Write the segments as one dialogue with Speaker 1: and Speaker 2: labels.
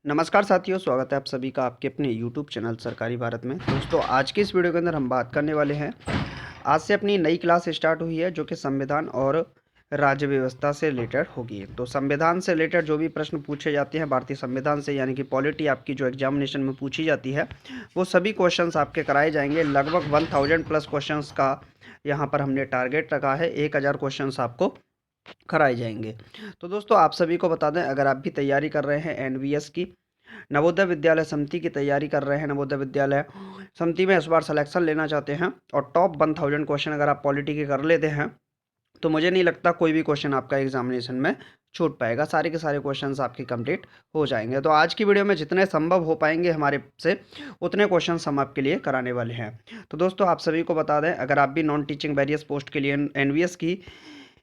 Speaker 1: नमस्कार साथियों, स्वागत है आप सभी का आपके अपने YouTube चैनल सरकारी भारत में। दोस्तों, आज की इस वीडियो के अंदर हम बात करने वाले हैं। आज से अपनी नई क्लास स्टार्ट हुई है जो कि संविधान और राज्य व्यवस्था से रिलेटेड होगी। तो संविधान से रिलेटेड जो भी प्रश्न पूछे जाते हैं भारतीय संविधान से, यानी कि पॉलिटी आपकी जो एग्जामिनेशन में पूछी जाती है, वो सभी क्वेश्चंस आपके कराए जाएंगे। लगभग 1000 प्लस क्वेश्चंस का यहाँ पर हमने टारगेट रखा है। 1000 क्वेश्चंस आपको कराए जाएंगे। तो दोस्तों, आप सभी को बता दें, अगर आप भी तैयारी कर रहे हैं एनवीएस की, नवोदय विद्यालय समिति की तैयारी कर रहे हैं, नवोदय विद्यालय समिति में इस बार सिलेक्शन लेना चाहते हैं और टॉप 1000 क्वेश्चन अगर आप पॉलिटी के कर लेते हैं, तो मुझे नहीं लगता कोई भी क्वेश्चन आपका एग्जामिनेशन में छूट पाएगा। सारे के सारे क्वेश्चंस आपके कंप्लीट हो जाएंगे। तो आज की वीडियो में जितने संभव हो पाएंगे हमारे से, उतने क्वेश्चंस हम आपके लिए कराने वाले हैं। तो दोस्तों, आप सभी को बता दें, अगर आप भी नॉन टीचिंग वेरियस पोस्ट के लिए एनवीएस की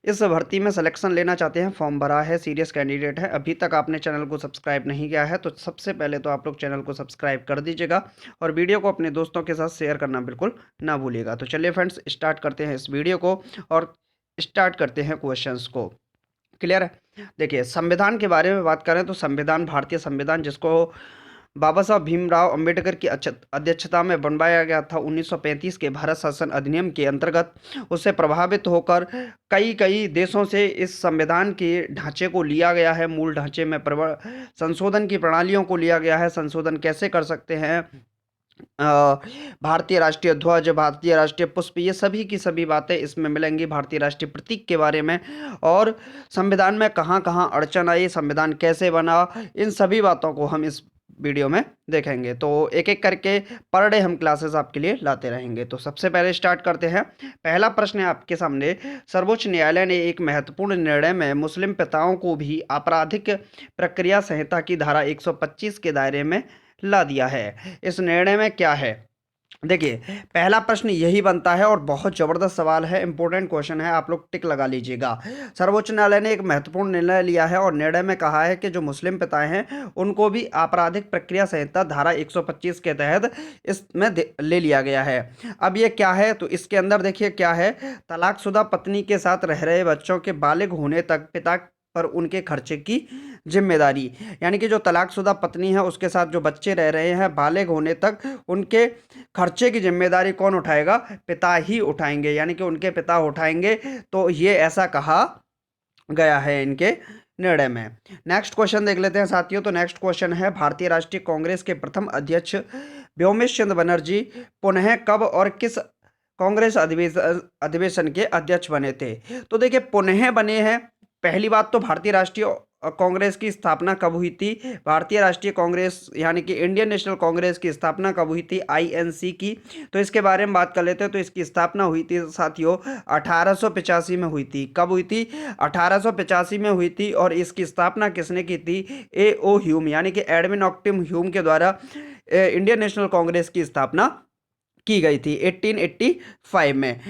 Speaker 1: इस भर्ती में सिलेक्शन लेना चाहते हैं, फॉर्म भरा है, सीरियस कैंडिडेट है, अभी तक आपने चैनल को सब्सक्राइब नहीं किया है, तो सबसे पहले तो आप लोग चैनल को सब्सक्राइब कर दीजिएगा और वीडियो को अपने दोस्तों के साथ शेयर करना बिल्कुल ना भूलिएगा। तो चलिए फ्रेंड्स, स्टार्ट करते हैं इस वीडियो को और स्टार्ट करते हैं क्वेश्चंस को। क्लियर है? देखिए, संविधान के बारे में बात करें तो संविधान, भारतीय संविधान, जिसको बाबा साहब भीमराव अंबेडकर की अध्यक्षता में बनवाया गया था 1935 के भारत शासन अधिनियम के अंतर्गत, उससे प्रभावित होकर कई कई देशों से इस संविधान के ढांचे को लिया गया है। मूल ढांचे में संशोधन की प्रणालियों को लिया गया है। संशोधन कैसे कर सकते हैं, भारतीय राष्ट्रीय ध्वज, भारतीय राष्ट्रीय पुष्प, ये सभी की सभी बातें इसमें मिलेंगी। भारतीय राष्ट्रीय प्रतीक के बारे में और संविधान में कहाँ कहाँ अड़चन आई, संविधान कैसे बना, इन सभी बातों को हम इस वीडियो में देखेंगे। तो एक एक करके पर डे हम क्लासेस आपके लिए लाते रहेंगे। तो सबसे पहले स्टार्ट करते हैं। पहला प्रश्न है आपके सामने। सर्वोच्च न्यायालय ने एक महत्वपूर्ण निर्णय में मुस्लिम पिताओं को भी आपराधिक प्रक्रिया संहिता की धारा 125 के दायरे में ला दिया है। इस निर्णय में क्या है? देखिए, पहला प्रश्न यही बनता है और बहुत ज़बरदस्त सवाल है, इंपॉर्टेंट क्वेश्चन है, आप लोग टिक लगा लीजिएगा। सर्वोच्च न्यायालय ने एक महत्वपूर्ण निर्णय लिया है और निर्णय में कहा है कि जो मुस्लिम पिता हैं उनको भी आपराधिक प्रक्रिया संहिता धारा 125 के तहत इसमें ले लिया गया है। अब ये क्या है, तो इसके अंदर देखिए क्या है। तलाकशुदा पत्नी के साथ रह रहे बच्चों के बालिग होने तक पिता पर उनके खर्चे की जिम्मेदारी, यानी कि जो तलाकशुदा पत्नी है उसके साथ जो बच्चे रह रहे हैं, बालिग होने तक उनके खर्चे की जिम्मेदारी कौन उठाएगा? पिता ही उठाएंगे, यानी कि उनके पिता उठाएंगे। तो ये ऐसा कहा गया है इनके निर्णय में। नेक्स्ट क्वेश्चन देख लेते हैं साथियों। तो नेक्स्ट क्वेश्चन है, भारतीय राष्ट्रीय कांग्रेस के प्रथम अध्यक्ष व्योमेश चंद्र बनर्जी पुनः कब और किस कांग्रेस अधिवेशन के अध्यक्ष बने थे? तो देखिए, पुनः बने हैं। पहली बात तो भारतीय राष्ट्रीय कांग्रेस की स्थापना कब हुई थी? भारतीय राष्ट्रीय कांग्रेस यानी कि इंडियन नेशनल कांग्रेस की स्थापना कब हुई थी? आईएनसी की। तो इसके बारे में बात कर लेते हैं। तो इसकी स्थापना हुई थी साथियों 1885 में हुई थी। कब हुई थी? 1885 में हुई थी। और इसकी स्थापना किसने की थी? ए ओ ह्यूम, यानी कि एडविन ऑक्टिम ह्यूम के द्वारा इंडियन नेशनल कांग्रेस की स्थापना की गई थी 1885 में।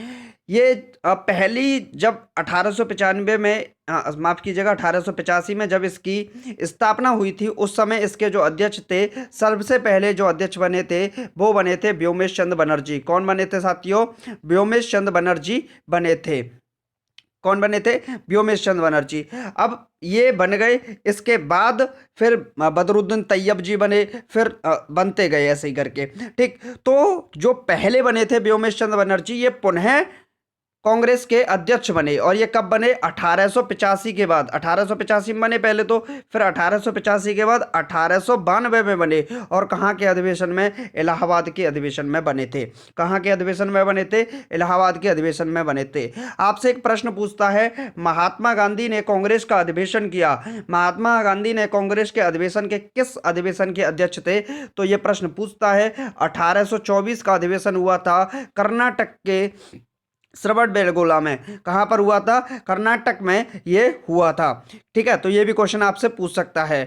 Speaker 1: ये पहली जब 1895 में, माफ कीजिएगा, 1885 में जब इसकी स्थापना हुई थी, उस समय इसके जो अध्यक्ष थे, सबसे पहले जो अध्यक्ष बने थे वो बने थे व्योमेश चंद्र बनर्जी। कौन बने थे साथियों? व्योमेश चंद्र बनर्जी बने थे। कौन बने थे? व्योमेश चंद्र बनर्जी। अब ये बन गए, इसके बाद फिर बदरुद्दीन तैयब जी बने, फिर बनते गए ऐसे ही करके। ठीक, तो जो पहले बने थे व्योमेश चंद्र बनर्जी, ये पुनः कांग्रेस के अध्यक्ष बने। और ये कब बने? 1885 के बाद। 1885 में बने पहले तो, फिर 1885 के बाद 1892 में बने। और कहाँ के अधिवेशन में? इलाहाबाद के अधिवेशन में बने थे। कहाँ के अधिवेशन में बने थे? इलाहाबाद के अधिवेशन में बने थे। आपसे एक प्रश्न पूछता है, महात्मा गांधी ने कांग्रेस का अधिवेशन किया, महात्मा गांधी ने कांग्रेस के अधिवेशन के किस अधिवेशन के अध्यक्ष थे? तो ये प्रश्न पूछता है। 1824 का अधिवेशन हुआ था कर्नाटक के श्रवणबेलगोला में। कहां पर हुआ था? कर्नाटक में ये हुआ था। ठीक है, तो ये भी क्वेश्चन आपसे पूछ सकता है।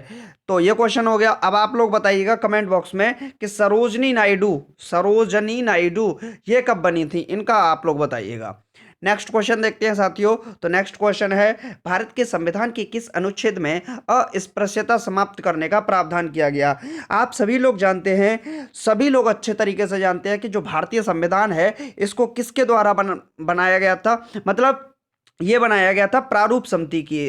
Speaker 1: तो ये क्वेश्चन हो गया। अब आप लोग बताइएगा कमेंट बॉक्स में कि सरोजनी नायडू ये कब बनी थी, इनका आप लोग बताइएगा। नेक्स्ट क्वेश्चन देखते हैं साथियों। तो नेक्स्ट क्वेश्चन है, भारत के संविधान के किस अनुच्छेद में अस्पृश्यता समाप्त करने का प्रावधान किया गया? आप सभी लोग जानते हैं, सभी लोग अच्छे तरीके से जानते हैं कि जो भारतीय संविधान है इसको किसके द्वारा बनाया गया था। मतलब ये बनाया गया था प्रारूप समिति की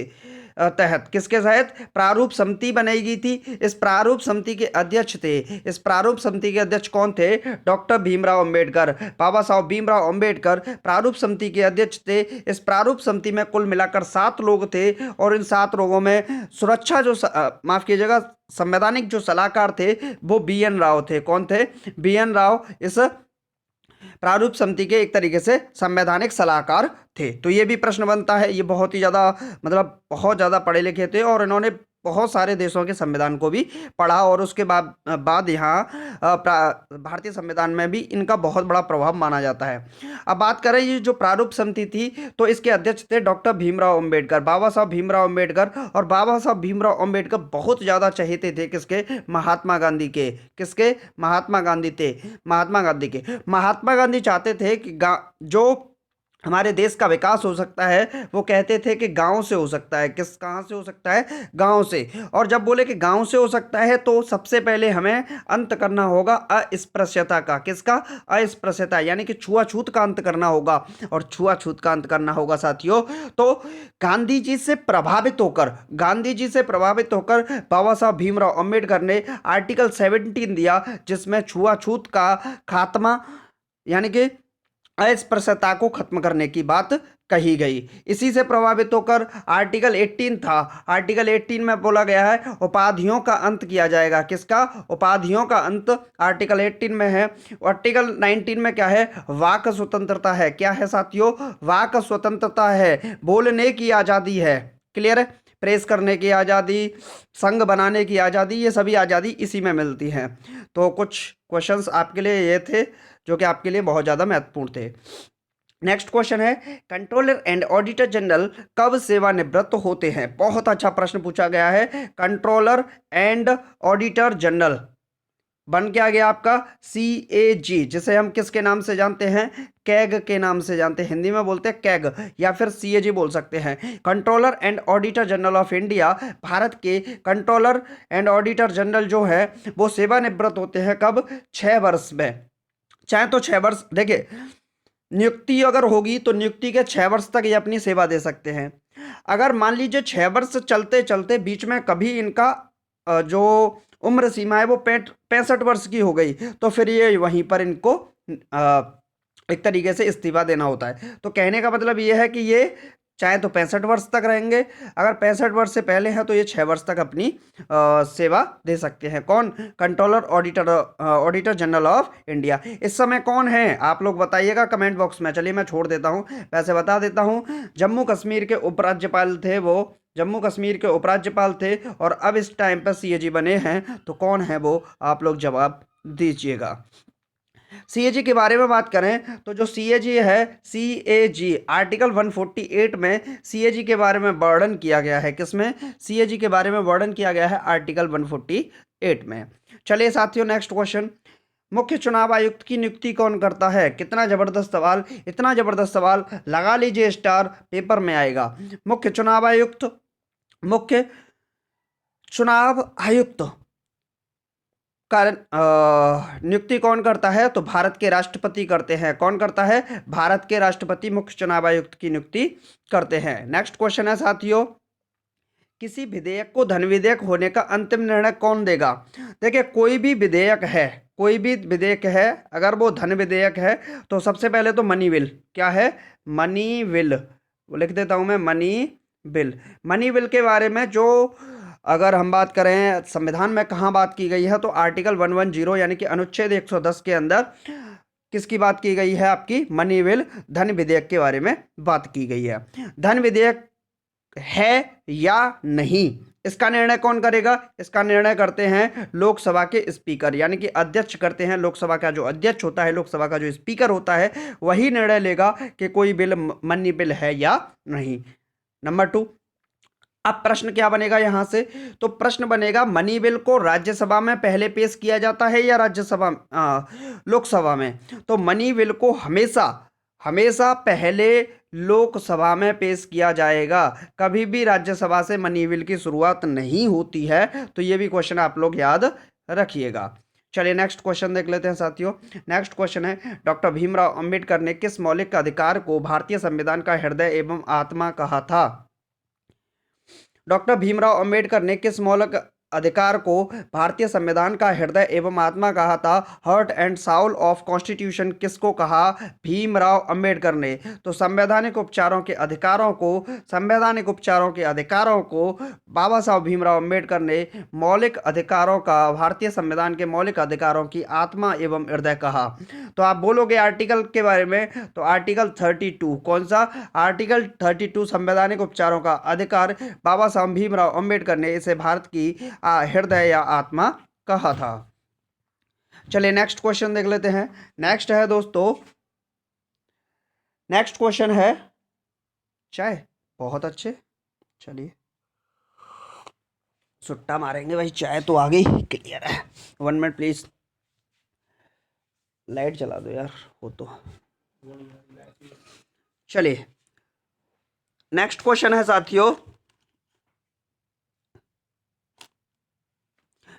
Speaker 1: तहत, किसके तहत प्रारूप समिति बनाई गई थी। इस प्रारूप समिति के अध्यक्ष थे, इस प्रारूप समिति के अध्यक्ष कौन थे, डॉक्टर भीमराव अंबेडकर, बाबा साहब भीमराव अंबेडकर प्रारूप समिति के अध्यक्ष थे। इस प्रारूप समिति में कुल मिलाकर 7 लोग थे और इन 7 लोगों में सुरक्षा जो माफ कीजिएगा संवैधानिक जो सलाहकार थे वो BN राव थे। कौन थे, BN राव इस प्रारूप समिति के एक तरीके से संवैधानिक सलाहकार थे। तो ये भी प्रश्न बनता है, ये बहुत ही ज़्यादा मतलब बहुत ज़्यादा पढ़े लिखे थे और इन्होंने बहुत सारे देशों के संविधान को भी पढ़ा और उसके बाद यहाँ भारतीय संविधान में भी इनका बहुत बड़ा प्रभाव माना जाता है। अब बात करें ये जो प्रारूप समिति थी तो इसके अध्यक्ष थे डॉक्टर भीमराव अंबेडकर, बाबा साहब भीमराव अंबेडकर। और बाबा साहब भीमराव अंबेडकर बहुत ज़्यादा चहेते थे किसके, महात्मा गांधी के। किसके, महात्मा गांधी थे, महात्मा गांधी के। महात्मा गांधी चाहते थे कि जो हमारे देश का विकास हो सकता है वो कहते थे कि गांव से हो सकता है। कहाँ से हो सकता है, गांव से। और जब बोले कि गांव से हो सकता है तो सबसे पहले हमें अंत करना होगा अस्पृश्यता का। किसका, अस्पृश्यता, यानी कि छुआछूत का अंत करना होगा। और छुआछूत का अंत करना होगा साथियों तो गांधी जी से प्रभावित होकर बाबा साहब भीमराव अंबेडकर ने आर्टिकल 17 दिया जिसमें छुआछूत का खात्मा यानी कि अस्पृश्यता को खत्म करने की बात कही गई। इसी से प्रभावित होकर आर्टिकल 18 था। आर्टिकल 18 में बोला गया है उपाधियों का अंत किया जाएगा। किसका, उपाधियों का अंत आर्टिकल 18 में है। आर्टिकल 19 में क्या है, वाक स्वतंत्रता है। क्या है साथियों, वाक स्वतंत्रता है, बोलने की आज़ादी है। क्लियर है, प्रेस करने की आज़ादी, संघ बनाने की आज़ादी, ये सभी आज़ादी इसी में मिलती हैं। तो कुछ क्वेश्चंस आपके लिए ये थे जो कि आपके लिए बहुत ज़्यादा महत्वपूर्ण थे। नेक्स्ट क्वेश्चन है कंट्रोलर एंड ऑडिटर जनरल कब सेवानिवृत्त होते हैं। बहुत अच्छा प्रश्न पूछा गया है। कंट्रोलर एंड ऑडिटर जनरल बन क्या गया आपका, CAG, जिसे हम किसके नाम से जानते हैं, कैग के नाम से जानते हैं। हिंदी में बोलते हैं कैग या फिर CAG बोल सकते हैं। Controller and auditor general of India, Bharat के कंट्रोलर एंड ऑडिटर जनरल जो है वो सेवानिवृत्त होते हैं कब, 6 वर्ष में। चाहे तो 6 वर्ष, देखिए नियुक्ति अगर होगी तो नियुक्ति के 6 वर्ष तक ये अपनी सेवा दे सकते हैं। अगर मान लीजिए 6 वर्ष चलते चलते बीच में कभी इनका जो उम्र सीमा है वो 65 वर्ष की हो गई तो फिर ये वहीं पर इनको एक तरीके से इस्तीफा देना होता है। तो कहने का मतलब ये है कि ये चाहे तो 65 वर्ष तक रहेंगे, अगर 65 वर्ष से पहले है तो ये 6 वर्ष तक अपनी सेवा दे सकते हैं। कौन, controller auditor general of India. इस समय कौन है आप लोग बताइएगा कमेंट बॉक्स में। चलिए मैं छोड़ देता हूँ, वैसे बता देता हूँ। जम्मू कश्मीर के उपराज्यपाल थे वो, जम्मू कश्मीर के उपराज्यपाल थे और अब इस टाइम पर CAG बने हैं। तो कौन है वो, आप लोग जवाब दीजिएगा। CAG के बारे में बात करें तो जो CAG है, CAG आर्टिकल 148 में CAG के बारे में वर्णन किया गया है। किसमें, CAG के बारे में वर्णन किया गया है आर्टिकल 148 में। चलिए साथियों नेक्स्ट क्वेश्चन, मुख्य चुनाव आयुक्त की नियुक्ति कौन करता है। कितना जबरदस्त सवाल, इतना जबरदस्त सवाल लगा लीजिए स्टार, पेपर में आएगा। मुख्य चुनाव आयुक्त, मुख्य चुनाव आयुक्त नियुक्ति कौन करता है, तो भारत के राष्ट्रपति करते हैं। कौन करता है, भारत के राष्ट्रपति मुख्य चुनाव आयुक्त की नियुक्ति करते हैं। नेक्स्ट क्वेश्चन है साथियों, किसी विधेयक को धन विधेयक होने का अंतिम निर्णय कौन देगा। देखिए कोई भी विधेयक है, कोई भी विधेयक है अगर वो धन विधेयक है तो सबसे पहले तो मनी बिल, क्या है, मनी बिल, लिख देता हूं मैं मनी बिल। मनी बिल के बारे में जो अगर हम बात करें संविधान में कहाँ बात की गई है तो आर्टिकल 110 यानी कि अनुच्छेद 110 के अंदर किसकी बात की गई है, आपकी मनी बिल, धन विधेयक के बारे में बात की गई है। धन विधेयक है या नहीं इसका निर्णय कौन करेगा, इसका निर्णय करते हैं लोकसभा के स्पीकर, यानी कि अध्यक्ष करते हैं। लोकसभा का जो अध्यक्ष होता है, लोकसभा का जो स्पीकर होता है वही निर्णय लेगा कि कोई बिल मनी बिल है या नहीं। नंबर 2, अब प्रश्न क्या बनेगा यहां से, तो प्रश्न बनेगा मनी बिल को राज्यसभा में पहले पेश किया जाता है या लोकसभा में। तो मनी बिल को हमेशा पहले लोकसभा में पेश किया जाएगा, कभी भी राज्यसभा से मनी बिल की शुरुआत नहीं होती है। तो ये भी क्वेश्चन आप लोग याद रखिएगा। चलिए नेक्स्ट क्वेश्चन देख लेते हैं साथियों। नेक्स्ट क्वेश्चन है डॉक्टर भीमराव अंबेडकर ने किस मौलिक अधिकार को भारतीय संविधान का हृदय एवं आत्मा कहा था। डॉक्टर भीमराव अंबेडकर ने किस मौलिक अधिकार को भारतीय संविधान का हृदय एवं आत्मा कहा था? Heart and Saul of constitution किसको कहा? भीमराव अंबेडकर ने। तो संवैधानिक उपचारों के अधिकारों को बाबा साहब भीमराव अंबेडकर ने मौलिक अधिकारों का, भारतीय संविधान के मौलिक अधिकारों की आत्मा एवं हृदय कहा। तो आप बोलोगे आर्टिकल के बारे में, तो आर्टिकल 32, कौन सा? आर्टिकल 32 संवैधानिक उपचारों का अधिकार, बाबा साहब भीमराव अंबेडकर ने इसे भारत की हृदय या आत्मा कहा था। चलिए नेक्स्ट क्वेश्चन देख लेते हैं। नेक्स्ट है दोस्तों, नेक्स्ट क्वेश्चन है चाय। बहुत अच्छे, चलिए सुट्टा मारेंगे भाई, चाय तो आ गई, क्लियर है। 1 मिनट प्लीज, लाइट जला दो यार हो तो। चलिए नेक्स्ट क्वेश्चन है साथियों,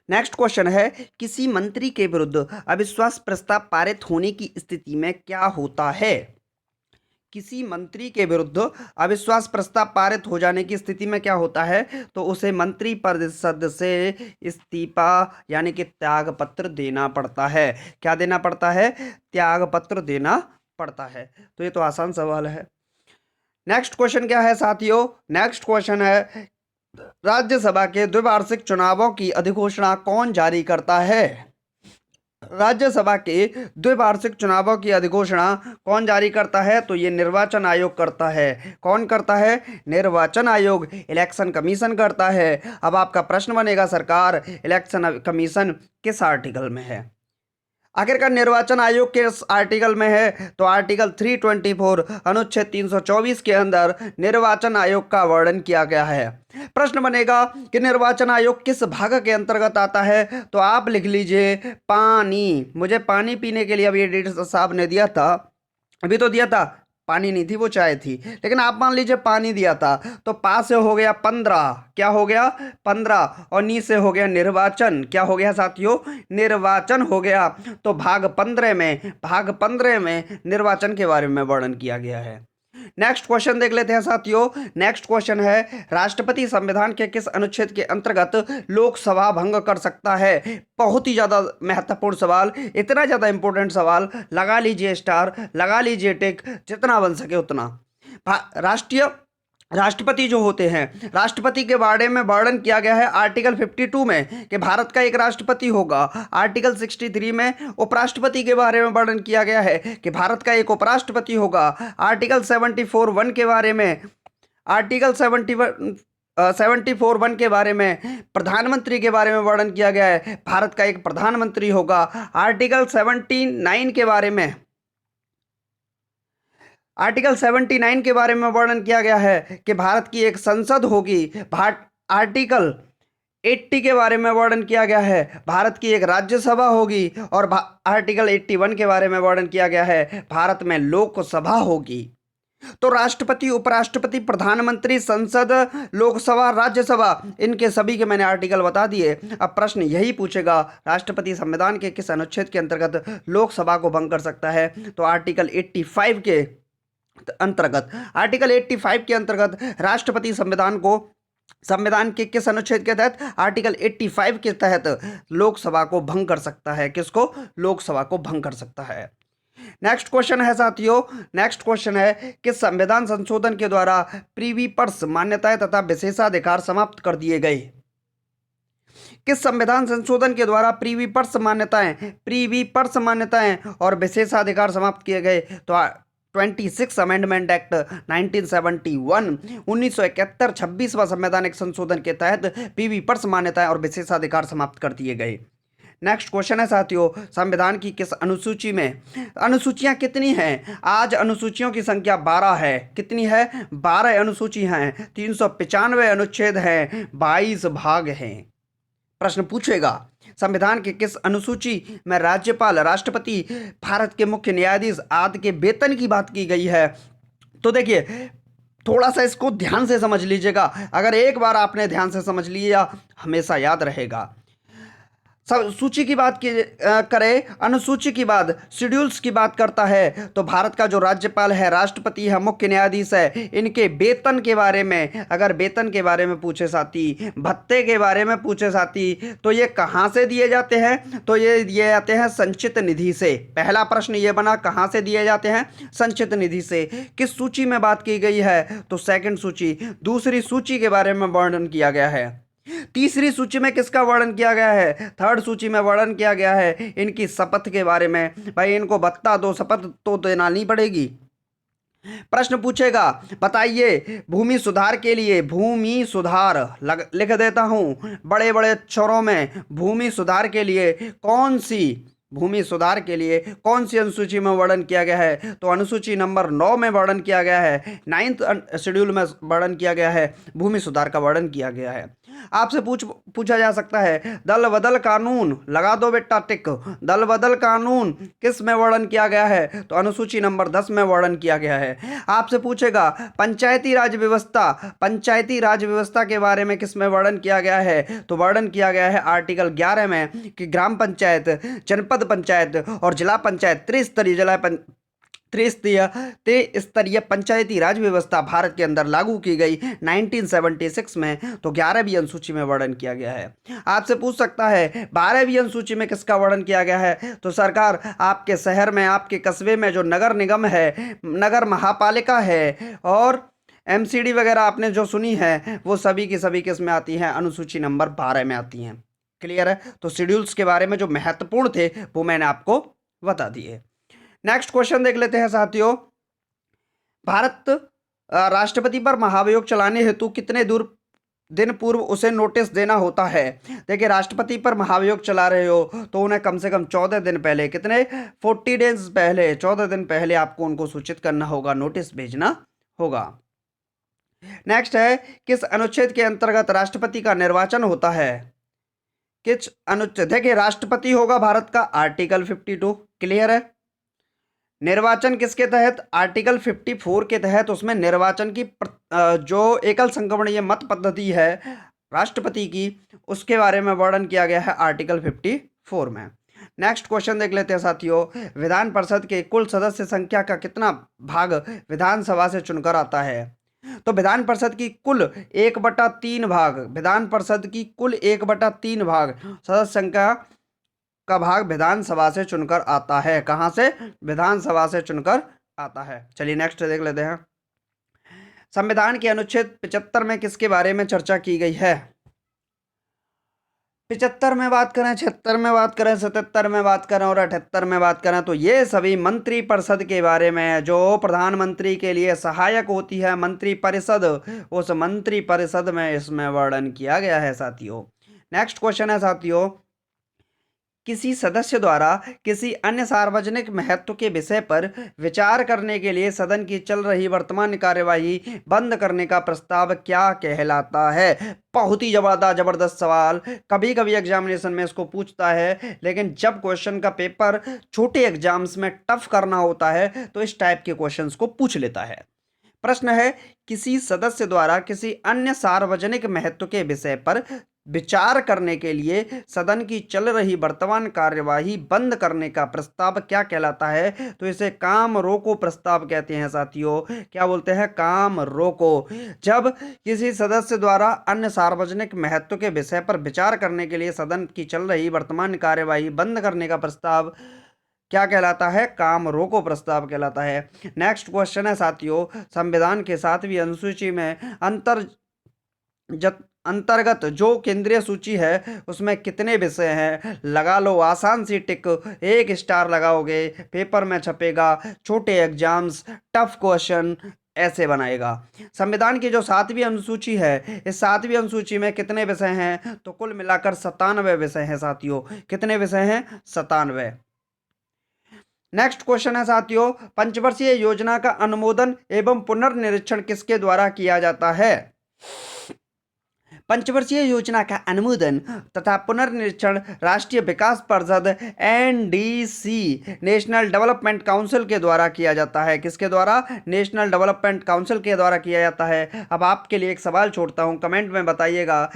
Speaker 1: नेक्स्ट क्वेश्चन है किसी मंत्री के विरुद्ध अविश्वास प्रस्ताव पारित होने की स्थिति में क्या होता है? किसी मंत्री के विरुद्ध अविश्वास प्रस्ताव पारित हो जाने की स्थिति में क्या होता है? तो उसे मंत्री परिषद से इस्तीफा यानी कि त्याग पत्र देना पड़ता है। क्या देना पड़ता है? त्याग पत्र देना पड़ता है। तो ये तो आसान सवाल है। नेक्स्ट क्वेश्चन क्या है साथियों? नेक्स्ट क्वेश्चन है राज्यसभा के द्विवार्षिक चुनावों की अधिघोषणा कौन जारी करता है? राज्यसभा के द्विवार्षिक चुनावों की अधिघोषणा कौन जारी करता है? तो ये निर्वाचन आयोग करता है। कौन करता है? निर्वाचन आयोग, इलेक्शन कमीशन करता है। अब आपका प्रश्न बनेगा सरकार इलेक्शन कमीशन किस आर्टिकल में है? आखिरकार निर्वाचन आयोग के आर्टिकल में है, तो आर्टिकल 324 अनुच्छेद 324 के अंदर निर्वाचन आयोग का वर्णन किया गया है। प्रश्न बनेगा कि निर्वाचन आयोग किस भाग के अंतर्गत आता है? तो आप लिख लीजिए पानी। मुझे पानी पीने के लिए अभी एडिटर साहब ने दिया था, अभी तो दिया था, पानी नहीं थी वो चाय थी, लेकिन आप मान लीजिए पानी दिया था। तो पा से हो गया 15, क्या हो गया? 15, और नी से हो गया निर्वाचन। क्या हो गया साथियों? निर्वाचन हो गया। तो भाग 15 में निर्वाचन के बारे में वर्णन किया गया है। नेक्स्ट क्वेश्चन देख लेते हैं साथियों। नेक्स्ट क्वेश्चन है राष्ट्रपति संविधान के किस अनुच्छेद के अंतर्गत लोकसभा भंग कर सकता है? बहुत ही ज्यादा महत्वपूर्ण सवाल, इतना ज्यादा इंपॉर्टेंट सवाल, लगा लीजिए स्टार, लगा लीजिए टिक, जितना बन सके उतना। राष्ट्रपति जो होते हैं, राष्ट्रपति के बारे में वर्णन किया गया है आर्टिकल 52 में कि भारत का एक राष्ट्रपति होगा। आर्टिकल 63 में उपराष्ट्रपति के बारे में वर्णन किया गया है कि भारत का एक उपराष्ट्रपति होगा। आर्टिकल 74(1) के बारे में, आर्टिकल 74(1) के बारे में प्रधानमंत्री के बारे में वर्णन किया गया है, भारत का एक प्रधानमंत्री होगा। आर्टिकल 79 के बारे में, आर्टिकल 79 के बारे में वर्णन किया गया है कि भारत की एक संसद होगी। आर्टिकल 80 के बारे में वर्णन किया गया है, भारत की एक राज्यसभा होगी। और आर्टिकल 81 के बारे में वर्णन किया गया है, भारत में लोकसभा होगी। तो राष्ट्रपति, उपराष्ट्रपति, प्रधानमंत्री, संसद, लोकसभा, राज्यसभा, इनके सभी के मैंने आर्टिकल बता दिए। अब प्रश्न यही पूछेगा राष्ट्रपति संविधान के किस अनुच्छेद के अंतर्गत लोकसभा को भंग कर सकता है? तो आर्टिकल 85 के अंतर्गत, आर्टिकल 85 के अंतर्गत राष्ट्रपति संविधान के किस अनुच्छेद के तहत? आर्टिकल 85 के तहत लोकसभा को भंग कर सकता है। किसको? लोकसभा को भंग कर सकता है। नेक्स्ट क्वेश्चन है साथियों, नेक्स्ट क्वेश्चन है कि संविधान संशोधन के द्वारा प्रीवी पर्स मान्यताएं तथा विशेषाधिकार समाप्त कर दिए गए? किस संविधान संशोधन के द्वारा प्रीवी पर्स मान्यताएं और विशेषाधिकार समाप्त किए गए? तो 26 अमेंडमेंट एक्ट 1971, 1971 26वां संवैधानिक संशोधन के तहत प्रीवी पर्स मान्यताएं और विशेषाधिकार समाप्त कर दिए गए। नेक्स्ट क्वेश्चन है साथियों, संविधान की किस अनुसूची में, अनुसूचियां कितनी हैं? आज अनुसूचियों की संख्या 12 है। कितनी है? 12 अनुसूची हैं, 395 अनुच्छेद हैं, 22 भाग हैं। प्रश्न पूछेगा संविधान के किस अनुसूची में राज्यपाल, राष्ट्रपति, भारत के मुख्य न्यायाधीश आदि के वेतन की बात की गई है? तो देखिए थोड़ा सा इसको ध्यान से समझ लीजिएगा, अगर एक बार आपने ध्यान से समझ लिया हमेशा याद रहेगा। सब सूची की बात करें, अनुसूची की बात, शेड्यूल्स की बात करता है तो भारत का जो राज्यपाल है, राष्ट्रपति है, मुख्य न्यायाधीश है, इनके वेतन के बारे में, अगर वेतन के बारे में पूछे साथी, भत्ते के बारे में पूछे साथी, तो ये कहाँ से दिए जाते हैं? तो ये दिए जाते हैं संचित निधि से। पहला प्रश्न ये बना, कहाँ से दिए जाते हैं? संचित निधि से। किस सूची में बात की गई है? तो सेकंड सूची। दूसरी सूची के बारे में वर्णन किया गया है। तीसरी सूची में किसका वर्णन किया गया है? थर्ड सूची में वर्णन किया गया है इनकी शपथ के बारे में। भाई इनको बता दो, शपथ तो देना नहीं पड़ेगी। प्रश्न पूछेगा, बताइए भूमि सुधार के लिए, भूमि सुधार लिख देता हूं बड़े बड़े अक्षरों में, भूमि सुधार के लिए कौन सी, भूमि सुधार के लिए कौन सी अनुसूची में वर्णन किया गया है? तो अनुसूची नंबर 9 में वर्णन किया गया है, 9th शेड्यूल में वर्णन किया गया है, भूमि सुधार का वर्णन किया गया है। आपसे पूछा जा सकता है, दल बदल कानून, लगा दो बेटा टिक, दल बदल कानून किस में वर्णन किया गया है? तो अनुसूची नंबर 10 में वर्णन किया गया है। आपसे पूछेगा पंचायती राज व्यवस्था, पंचायती राज व्यवस्था के बारे में किस में वर्णन किया गया है? तो वर्णन किया गया है आर्टिकल 11 में कि ग्राम पंचायत, जनपद पंचायत और जिला पंचायत, त्रिस्तरीय पंचायती राज व्यवस्था भारत के अंदर लागू की गई 1976 में, तो 11वीं अनुसूची में वर्णन किया गया है। आपसे पूछ सकता है 12वीं अनुसूची में किसका वर्णन किया गया है? तो सरकार, आपके शहर में, आपके कस्बे में जो नगर निगम है, नगर महापालिका है और एमसीडी वगैरह आपने जो सुनी है, वो सभी की सभी किस में आती हैं? अनुसूची नंबर 12 में आती हैं। क्लियर है? तो शेड्यूल्स के बारे में जो महत्वपूर्ण थे वो मैंने आपको बता दिए। नेक्स्ट क्वेश्चन देख लेते हैं साथियों। भारत राष्ट्रपति पर महाभियोग चलाने हेतु कितने दिन पूर्व उसे नोटिस देना होता है? देखिए, राष्ट्रपति पर महाभियोग चला रहे हो तो उन्हें कम से कम 14 दिन पहले, कितने, 40 डेज पहले, 14 दिन पहले आपको उनको सूचित करना होगा, नोटिस भेजना होगा। नेक्स्ट है, किस अनुच्छेद के अंतर्गत राष्ट्रपति का निर्वाचन होता है? किस अनुच्छेद? देखिए, राष्ट्रपति होगा भारत का आर्टिकल 52। क्लियर है? निर्वाचन किसके तहत? आर्टिकल 54 के तहत। उसमें निर्वाचन की जो एकल संक्रमणीय मत पद्धति है राष्ट्रपति की, उसके बारे में वर्णन किया गया है आर्टिकल 54 में। नेक्स्ट क्वेश्चन देख लेते हैं साथियों। विधान परिषद के कुल सदस्य संख्या का कितना भाग विधानसभा से चुनकर आता है? तो विधान परिषद की कुल 1/3 भाग, विधान परिषद की कुल 1/3 भाग सदस्य संख्या का भाग विधानसभा से चुनकर आता है। कहां से? विधानसभा से चुनकर आता है। चलिए नेक्स्ट देख लेते हैं। संविधान के अनुच्छेद 75 में किसके बारे में चर्चा की गई है? 75 में बात करें, 76 में बात करें, 77 में बात करें और 78 में बात करें, तो ये सभी मंत्री परिषद के बारे में है, जो प्रधानमंत्री के लिए सहायक होती है मंत्री परिषद, उस मंत्री परिषद में इसमें वर्णन किया गया है साथियों। नेक्स्ट क्वेश्चन है साथियों, किसी सदस्य द्वारा किसी अन्य सार्वजनिक महत्व के विषय पर विचार करने के लिए सदन की चल रही वर्तमान कार्यवाही बंद करने का प्रस्ताव क्या कहलाता है? बहुत ही जबरदस्त सवाल। कभी कभी एग्जामिनेशन में इसको पूछता है, लेकिन जब क्वेश्चन का पेपर छोटे एग्जाम्स में टफ करना होता है तो इस टाइप के क्वेश्चंस को पूछ लेता है। प्रश्न है, किसी सदस्य द्वारा किसी अन्य सार्वजनिक महत्व के विषय पर विचार करने के लिए सदन की चल रही वर्तमान कार्यवाही बंद करने का प्रस्ताव क्या कहलाता है? तो इसे काम रोको प्रस्ताव कहते हैं साथियों। क्या बोलते हैं? काम रोको। जब किसी सदस्य द्वारा अन्य सार्वजनिक महत्व के विषय पर विचार करने के लिए सदन की चल रही वर्तमान कार्यवाही बंद करने का प्रस्ताव क्या कहलाता है? काम रोको प्रस्ताव कहलाता है। नेक्स्ट क्वेश्चन है साथियों, संविधान के 7वीं अनुसूची में अंतर्गत जो केंद्रीय सूची है उसमें कितने विषय हैं? लगा लो आसान सी टिक, 1 स्टार लगाओगे, पेपर में छपेगा, छोटे एग्जाम्स, टफ क्वेश्चन ऐसे बनाएगा। संविधान की जो 7वीं अनुसूची है, इस 7वीं अनुसूची में कितने विषय हैं? तो कुल मिलाकर 97 विषय हैं साथियों। कितने विषय हैं? 97। नेक्स्ट क्वेश्चन है साथियों, पंचवर्षीय योजना का अनुमोदन एवं पुनर्निरीक्षण किसके द्वारा किया जाता है? पंचवर्षीय योजना का अनुमोदन तथा पुनर्निरीक्षण राष्ट्रीय विकास परिषद एनडीसी नेशनल डेवलपमेंट काउंसिल के द्वारा किया जाता है। किसके द्वारा? नेशनल डेवलपमेंट काउंसिल के द्वारा किया जाता है। अब आपके लिए एक सवाल छोड़ता हूं, कमेंट में बताइएगा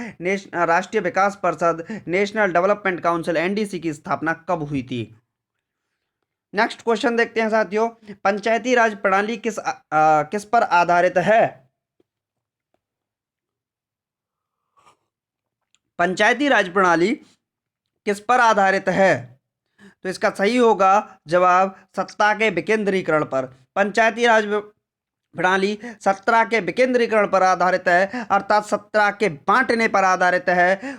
Speaker 1: राष्ट्रीय विकास परिषद नेशनल डेवलपमेंट काउंसिल एनडीसी की स्थापना कब हुई थी। नेक्स्ट क्वेश्चन देखते हैं साथियों, पंचायती राज प्रणाली किस पर आधारित है? पंचायती राज प्रणाली किस पर आधारित है? तो इसका सही होगा जवाब सत्ता के विकेंद्रीकरण पर। पंचायती राज प्रणाली सत्ता के विकेंद्रीकरण पर आधारित है, अर्थात सत्ता के बांटने पर आधारित है।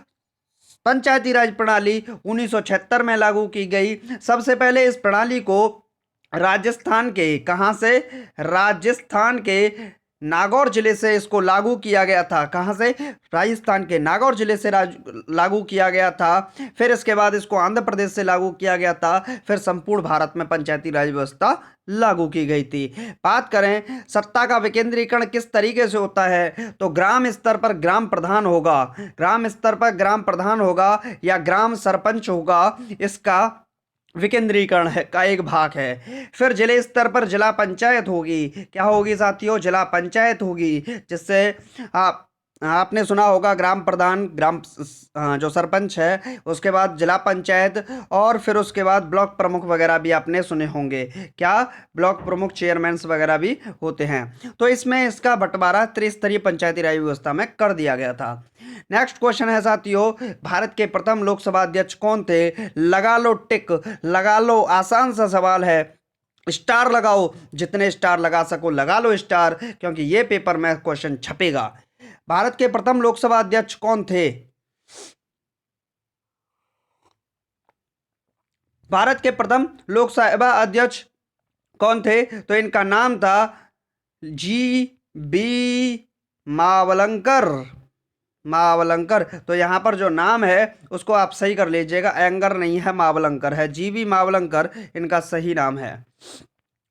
Speaker 1: पंचायती राज प्रणाली 1976 में लागू की गई। सबसे पहले इस प्रणाली को राजस्थान के, कहां से? राजस्थान के नागौर जिले से इसको लागू किया गया था। कहां से? राजस्थान के नागौर जिले से लागू किया गया था। फिर इसके बाद इसको आंध्र प्रदेश से लागू किया गया था। फिर संपूर्ण भारत में पंचायती राज व्यवस्था लागू की गई थी। बात करें सत्ता का विकेंद्रीकरण किस तरीके से होता है, तो ग्राम स्तर पर ग्राम प्रधान होगा, ग्राम स्तर पर ग्राम प्रधान होगा या ग्राम सरपंच होगा, इसका विकेंद्रीकरण है का एक भाग है। फिर जिले स्तर पर जिला पंचायत होगी। क्या होगी साथियों? जिला पंचायत होगी, जिससे आपने सुना होगा ग्राम प्रधान, जो सरपंच है, उसके बाद जिला पंचायत और फिर उसके बाद ब्लॉक प्रमुख वगैरह भी आपने सुने होंगे। क्या? ब्लॉक प्रमुख, चेयरमैन वगैरह भी होते हैं। तो इसमें इसका बंटवारा त्रिस्तरीय पंचायती राज व्यवस्था में कर दिया गया था। नेक्स्ट क्वेश्चन है साथियों, भारत के प्रथम लोकसभा अध्यक्ष कौन थे? लगा लो टिक, लगा लो, आसान सा सवाल है, स्टार लगाओ, जितने स्टार लगा सको लगा लो स्टार, क्योंकि ये पेपर में क्वेश्चन छपेगा। भारत के प्रथम लोकसभा अध्यक्ष कौन थे? भारत के प्रथम लोकसभा अध्यक्ष कौन थे? तो इनका नाम था जी.बी. मावलंकर। मावलंकर। तो यहां पर जो नाम है उसको आप सही कर लीजिएगा, एंगर नहीं है, मावलंकर है। जी.बी. मावलंकर इनका सही नाम है।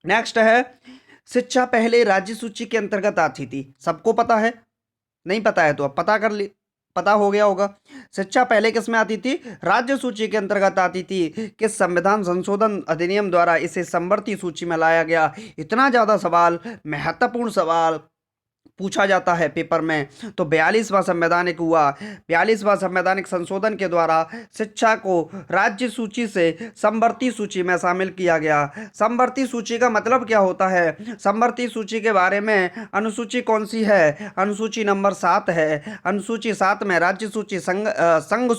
Speaker 1: नेक्स्ट है, शिक्षा पहले राज्य सूची के अंतर्गत आती थी। सबको पता है? नहीं पता है तो अब पता हो गया होगा। शिक्षा पहले किस में आती थी? राज्य सूची के अंतर्गत आती थी। किस संविधान संशोधन अधिनियम द्वारा इसे समवर्ती सूची में लाया गया? इतना ज्यादा सवाल, महत्वपूर्ण सवाल पूछा जाता है पेपर में। तो 42वां संवैधानिक हुआ, 42वां संवैधानिक संशोधन के द्वारा शिक्षा को राज्य सूची से समवर्ती सूची में शामिल किया गया। समवर्ती सूची का मतलब क्या होता है? समवर्ती सूची के बारे में अनुसूची कौन सी है? अनुसूची नंबर 7 है। अनुसूची 7 में राज्य सूची, संघ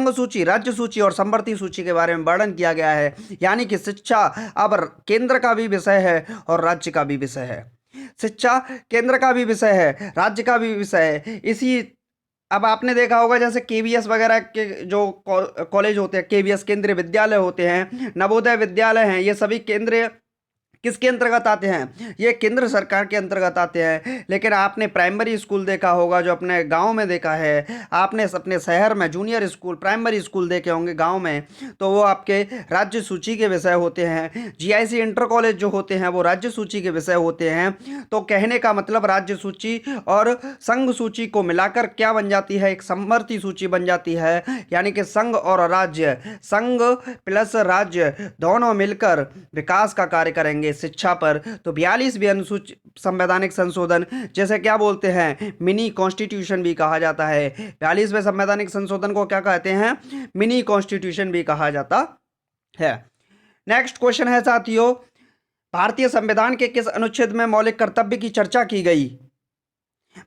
Speaker 1: सूची, राज्य सूची और समवर्ती सूची के बारे में वर्णन किया गया है। यानी कि शिक्षा अब केंद्र का भी विषय है और राज्य का भी विषय है। शिक्षा केंद्र का भी विषय है, राज्य का भी विषय है। इसी अब आपने देखा होगा जैसे केवीएस वगैरह के जो कॉलेज होते हैं, केवीएस केंद्रीय विद्यालय होते हैं, नवोदय विद्यालय हैं, ये सभी केंद्रीय किसके अंतर्गत आते हैं? ये केंद्र सरकार के अंतर्गत आते हैं। लेकिन आपने प्राइमरी स्कूल देखा होगा जो अपने गांव में देखा है, आपने अपने शहर में जूनियर स्कूल, प्राइमरी स्कूल देखे होंगे गांव में, तो वो आपके राज्य सूची के विषय होते हैं। जीआईसी इंटर कॉलेज जो होते हैं वो राज्य सूची के विषय होते हैं। तो कहने का मतलब राज्य सूची और संघ सूची को मिलाकर क्या बन जाती है? एक समवर्ती सूची बन जाती है। यानी कि संघ और राज्य, संघ प्लस राज्य दोनों मिलकर विकास का कार्य करेंगे शिक्षा पर। तो 42वीं अनुसूची संवैधानिक संशोधन, जैसे क्या बोलते हैं, मिनी कॉन्स्टिट्यूशन भी कहा जाता है। 42वें संवैधानिक संशोधन को क्या कहते हैं? मिनी कॉन्स्टिट्यूशन भी कहा जाता है। नेक्स्ट क्वेश्चन है साथियों, भारतीय संविधान के किस अनुच्छेद में मौलिक कर्तव्य की चर्चा की गई?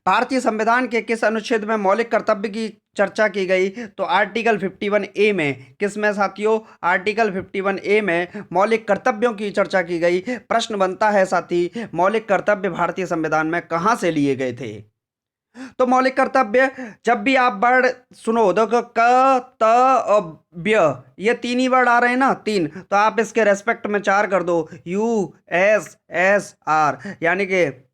Speaker 1: भारतीय संविधान के किस अनुच्छेद में मौलिक कर्तव्य की चर्चा की गई? तो आर्टिकल 51A में। किस में साथियों? आर्टिकल 51A में मौलिक कर्तव्यों की चर्चा की गई। प्रश्न बनता है साथी, मौलिक कर्तव्य भारतीय संविधान में कहां से लिए गए थे? तो मौलिक कर्तव्य, जब भी आप वर्ड सुनो, देखो क, त और व्य, ये तीन ही वर्ड आ रहे हैं ना, तीन, तो आप इसके रेस्पेक्ट में 4 कर दो, USSR, यानी कि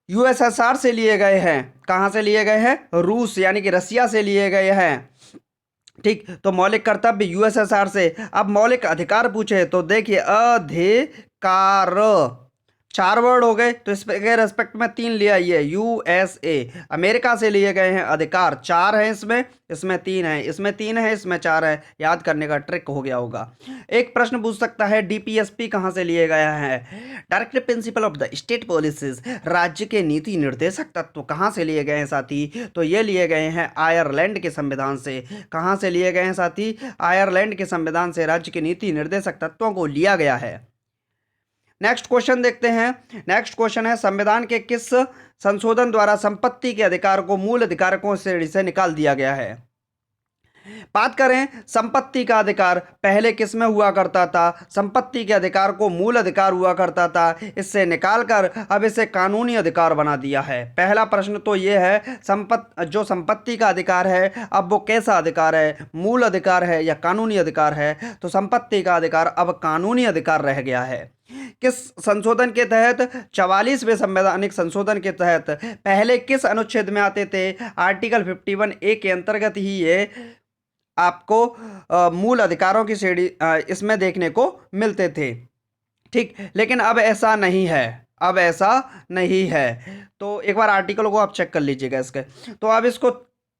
Speaker 1: यूएसएसआर से लिए गए हैं। कहां से लिए गए हैं? रूस यानी कि रसिया से लिए गए हैं। ठीक, तो मौलिक कर्तव्य यूएसएसआर से। अब मौलिक अधिकार पूछे तो देखिए, अधिकार, 4 वर्ड हो गए, तो इसके रेस्पेक्ट में 3 ले आइए। यूएसए, अमेरिका से लिए गए हैं अधिकार, 4 हैं इसमें, इसमें 3 है, इसमें 3 है, इसमें 4 है। याद करने का ट्रिक हो गया होगा। एक प्रश्न पूछ सकता है डीपीएसपी कहां से लिए गया है? Directive principle of the state policies, राज्य के नीति निर्देशक तत्व कहां से लिए गए हैं साथी? तो ये लिए गए हैं आयरलैंड के संविधान से। कहां से लिए गए हैं साथी? आयरलैंड के संविधान से राज्य के नीति निर्देशक तत्वों को लिया गया है। नेक्स्ट क्वेश्चन देखते हैं। नेक्स्ट क्वेश्चन है संविधान के किस संशोधन द्वारा संपत्ति के अधिकार को मूल अधिकारों से निकाल दिया गया है? बात करें संपत्ति का अधिकार, पहले किस में हुआ करता था? संपत्ति के अधिकार को मूल अधिकार हुआ करता था, इससे निकालकर अब इसे कानूनी अधिकार बना दिया है। पहला प्रश्न तो ये है जो संपत्ति का अधिकार है अब वो कैसा अधिकार है, मूल अधिकार है या कानूनी अधिकार है? तो संपत्ति का अधिकार अब कानूनी अधिकार रह गया है। किस संशोधन के तहत? 44वें संवैधानिक संशोधन के तहत। पहले किस अनुच्छेद में आते थे? आर्टिकल 51A के अंतर्गत ही ये आपको मूल अधिकारों की श्रेणी इसमें देखने को मिलते थे। ठीक, लेकिन अब ऐसा नहीं है, अब ऐसा नहीं है। तो एक बार आर्टिकल को आप चेक कर लीजिएगा इसके। तो अब इसको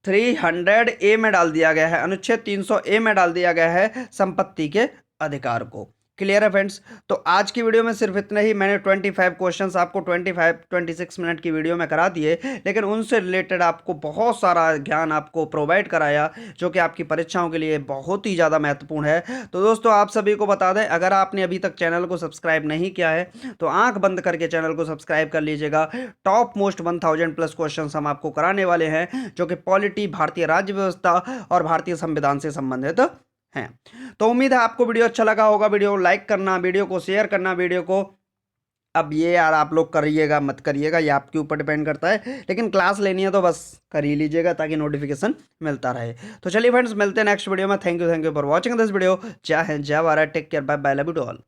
Speaker 1: 300A में डाल दिया गया है, अनुच्छेद 300A में डाल दिया गया है संपत्ति के अधिकार को। क्लियर है फ्रेंड्स? तो आज की वीडियो में सिर्फ इतना ही। मैंने 25 क्वेश्चंस आपको 26 मिनट की वीडियो में करा दिए, लेकिन उनसे रिलेटेड आपको बहुत सारा ज्ञान आपको प्रोवाइड कराया, जो कि आपकी परीक्षाओं के लिए बहुत ही ज़्यादा महत्वपूर्ण है। तो दोस्तों आप सभी को बता दें, अगर आपने अभी तक चैनल को सब्सक्राइब नहीं किया है तो आंख बंद करके चैनल को सब्सक्राइब कर लीजिएगा। टॉप मोस्ट 1000+ क्वेश्चन हम आपको कराने वाले हैं, जो कि पॉलिटी, भारतीय राज्य व्यवस्था और भारतीय संविधान से संबंधित हैं। तो उम्मीद है आपको वीडियो अच्छा लगा होगा। वीडियो लाइक करना, वीडियो को शेयर करना, वीडियो को अब ये यार आप लोग करिएगा मत करिएगा, ये आपके ऊपर डिपेंड करता है, लेकिन क्लास लेनी है तो बस कर ही लीजिएगा ताकि नोटिफिकेशन मिलता रहे। तो चलिए फ्रेंड्स, मिलते हैं नेक्स्ट वीडियो में। Thank you for watching this video. जय हिंद, जय Bharat, take care, bye bye, love you to all.